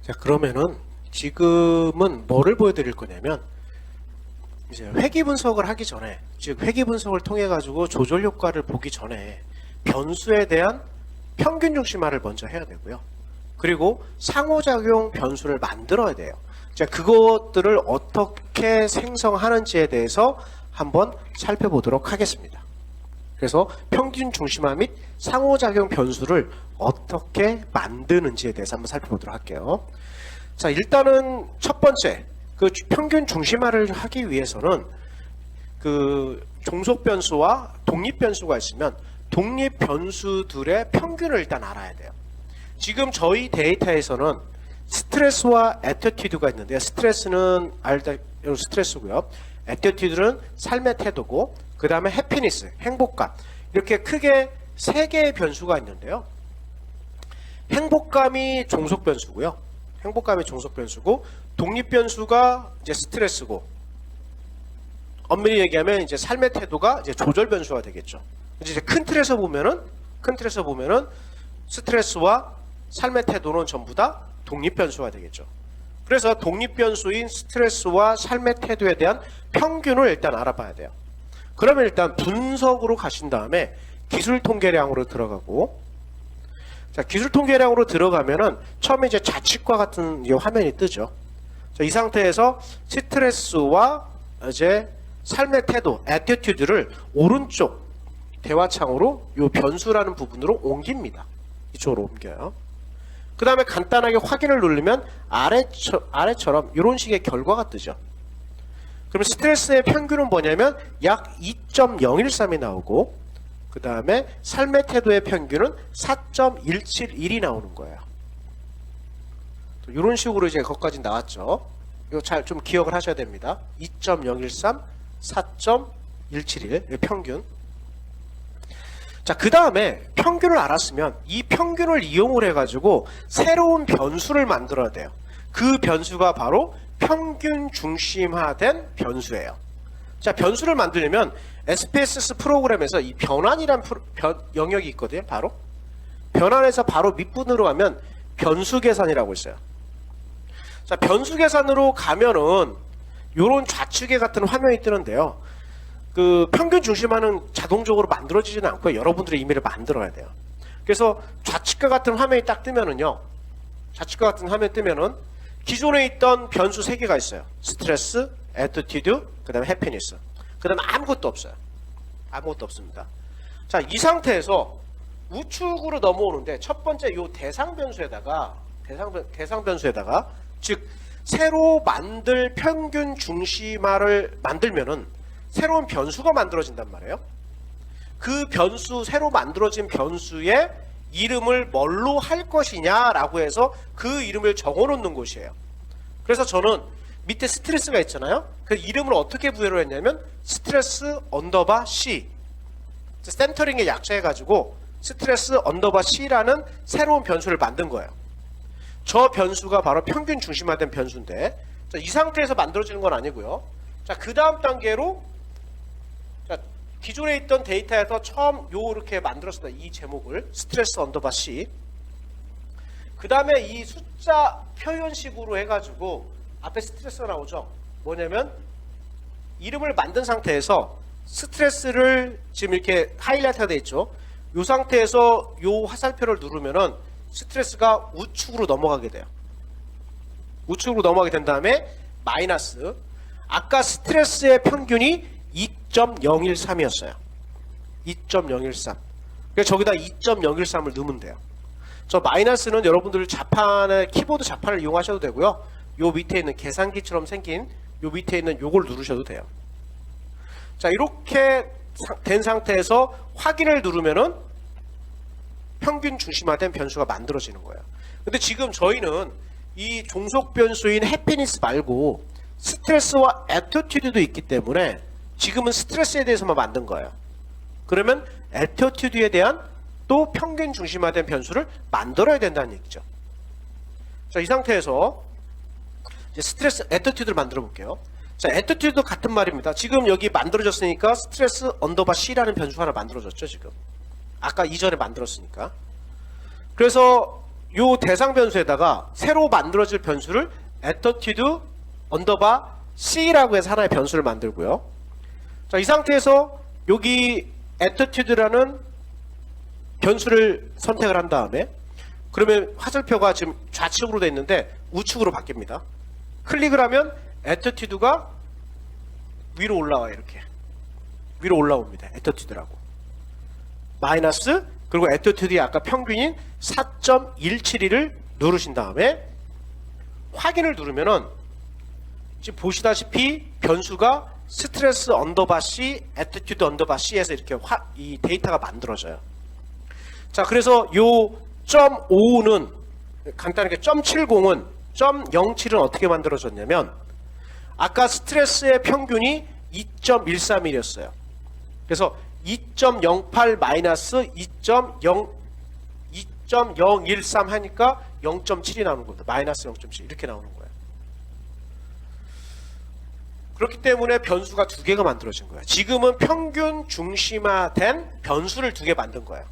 자, 그러면은 지금은 뭐를 보여드릴 거냐면 이제 회귀 분석을 하기 전에, 즉 회귀 분석을 통해 가지고 조절 효과를 보기 전에 변수에 대한 평균 중심화를 먼저 해야 되고요. 그리고 상호작용 변수를 만들어야 돼요. 자, 그것들을 어떻게 생성하는지에 대해서 한번 살펴보도록 하겠습니다. 그래서 평균 중심화 및 상호작용 변수를 어떻게 만드는지에 대해서 한번 살펴보도록 할게요. 자, 일단은 첫 번째, 그 평균 중심화를 하기 위해서는 그 종속 변수와 독립 변수가 있으면 독립 변수들의 평균을 일단 알아야 돼요. 지금 저희 데이터에서는 스트레스와 애티튜드가 있는데, 스트레스는 스트레스고요. 애티튜드는 삶의 태도고, 그 다음에 해피니스, 행복감, 이렇게 크게 세 개의 변수가 있는데요. 행복감이 종속 변수고요. 행복감이 종속 변수고, 독립 변수가 이제 스트레스고, 엄밀히 얘기하면 이제 삶의 태도가 이제 조절 변수가 되겠죠. 이제 큰 틀에서 보면은 스트레스와 삶의 태도는 전부 다 독립 변수가 되겠죠. 그래서 독립 변수인 스트레스와 삶의 태도에 대한 평균을 일단 알아봐야 돼요. 그러면 일단 분석으로 가신 다음에 기술 통계량으로 들어가고, 자, 기술 통계량으로 들어가면은 처음에 이제 좌측과 같은 이 화면이 뜨죠. 자, 이 상태에서 스트레스와 이제 삶의 태도, 애티튜드를 오른쪽 대화창으로 이 변수라는 부분으로 옮깁니다. 이쪽으로 옮겨요. 그 다음에 간단하게 확인을 누르면 아래처럼 이런 식의 결과가 뜨죠. 그럼 스트레스의 평균은 뭐냐면 약 2.013이 나오고, 그 다음에 삶의 태도의 평균은 4.171이 나오는 거예요. 이런 식으로 이제 거기까지 나왔죠. 이거 잘 좀 기억을 하셔야 됩니다. 2.013, 4.171 평균. 자, 그 다음에 평균을 알았으면 이 평균을 이용을 해가지고 새로운 변수를 만들어야 돼요. 그 변수가 바로 평균 중심화된 변수예요. 자, 변수를 만들려면 SPSS 프로그램에서 이 변환이란 영역이 있거든요. 바로 변환에서 바로 밑분으로 가면 변수 계산이라고 있어요. 자, 변수 계산으로 가면은 요런 좌측에 같은 화면이 뜨는데요. 그 평균 중심화는 자동적으로 만들어지지는 않고요. 여러분들의 이미를 만들어야 돼요. 그래서 좌측과 같은 화면이 딱 뜨면은요. 좌측과 같은 화면 뜨면은 기존에 있던 변수 3개가 있어요. 스트레스, 애티튜드, 그 다음에 해피니스. 그 다음에 아무것도 없어요. 아무것도 없습니다. 자, 이 상태에서 우측으로 넘어오는데 첫 번째 요 대상 변수에다가 즉 새로 만들 평균 중심화를 만들면은 새로운 변수가 만들어진단 말이에요. 그 변수, 새로 만들어진 변수의 이름을 뭘로 할 것이냐라고 해서 그 이름을 적어놓는 곳이에요. 그래서 저는 밑에 스트레스가 있잖아요. 그 이름을 어떻게 부여를 했냐면 스트레스 언더바 C, 센터링의 약자해가지고 스트레스 언더바 C라는 새로운 변수를 만든 거예요. 저 변수가 바로 평균 중심화된 변수인데, 자, 이 상태에서 만들어지는 건 아니고요. 자, 그 다음 단계로, 자, 기존에 있던 데이터에서 처음 요렇게 만들었습니다. 이 제목을 스트레스 언더바 C. 그 다음에 이 숫자 표현식으로 해가지고 앞에 스트레스가 나오죠. 뭐냐면 이름을 만든 상태에서 스트레스를 지금 이렇게 하이라이트가 되어 있죠. 이 상태에서 요 화살표를 누르면은 스트레스가 우측으로 넘어가게 돼요. 우측으로 넘어가게 된 다음에 마이너스, 아까 스트레스의 평균이 2.013이었어요. 2.013. 그래서 저기다 2.013을 넣으면 돼요. 저 마이너스는 여러분들 자판의 키보드 자판을 이용하셔도 되고요. 요 밑에 있는 계산기처럼 생긴 요 밑에 있는 요걸 누르셔도 돼요. 자, 이렇게 된 상태에서 확인을 누르면은 평균 중심화된 변수가 만들어지는 거예요. 근데 지금 저희는 이 종속 변수인 해피니스 말고 스트레스와 애티튜드도 있기 때문에 지금은 스트레스에 대해서만 만든 거예요. 그러면 애티튜드에 대한 또 평균 중심화된 변수를 만들어야 된다는 얘기죠. 자, 이 상태에서 이제 스트레스 애티튜드를 만들어 볼게요. 자, 애티튜드도 같은 말입니다. 지금 여기 만들어졌으니까 스트레스 언더바 C라는 변수가 하나 만들어졌죠, 지금. 아까 이전에 만들었으니까. 그래서 요 대상 변수에다가 새로 만들어질 변수를 attitude 언더바 C라고 해서 하나의 변수를 만들고요. 자, 이 상태에서 여기 attitude라는 변수를 선택을 한 다음에 그러면 화살표가 지금 좌측으로 돼 있는데 우측으로 바뀝니다. 클릭을 하면 attitude가 위로 올라와요. 이렇게 위로 올라옵니다. attitude라고 마이너스, 그리고 attitude의 아까 평균인 4.172를 누르신 다음에 확인을 누르면은 지금 보시다시피 변수가 스트레스 언더바 C, attitude 언더바 C에서 이렇게 이 데이터가 만들어져요. 자, 그래서 요 .55는 간단하게 .70은 .07은 어떻게 만들어졌냐면 아까 스트레스의 평균이 2.131이었어요. 그래서 2.08 마이너스 2.013 하니까 0.7이 나오는 겁니다. 마이너스 0.7 이렇게 나오는 거예요. 그렇기 때문에 변수가 두 개가 만들어진 거예요. 지금은 평균 중심화된 변수를 두 개 만든 거예요.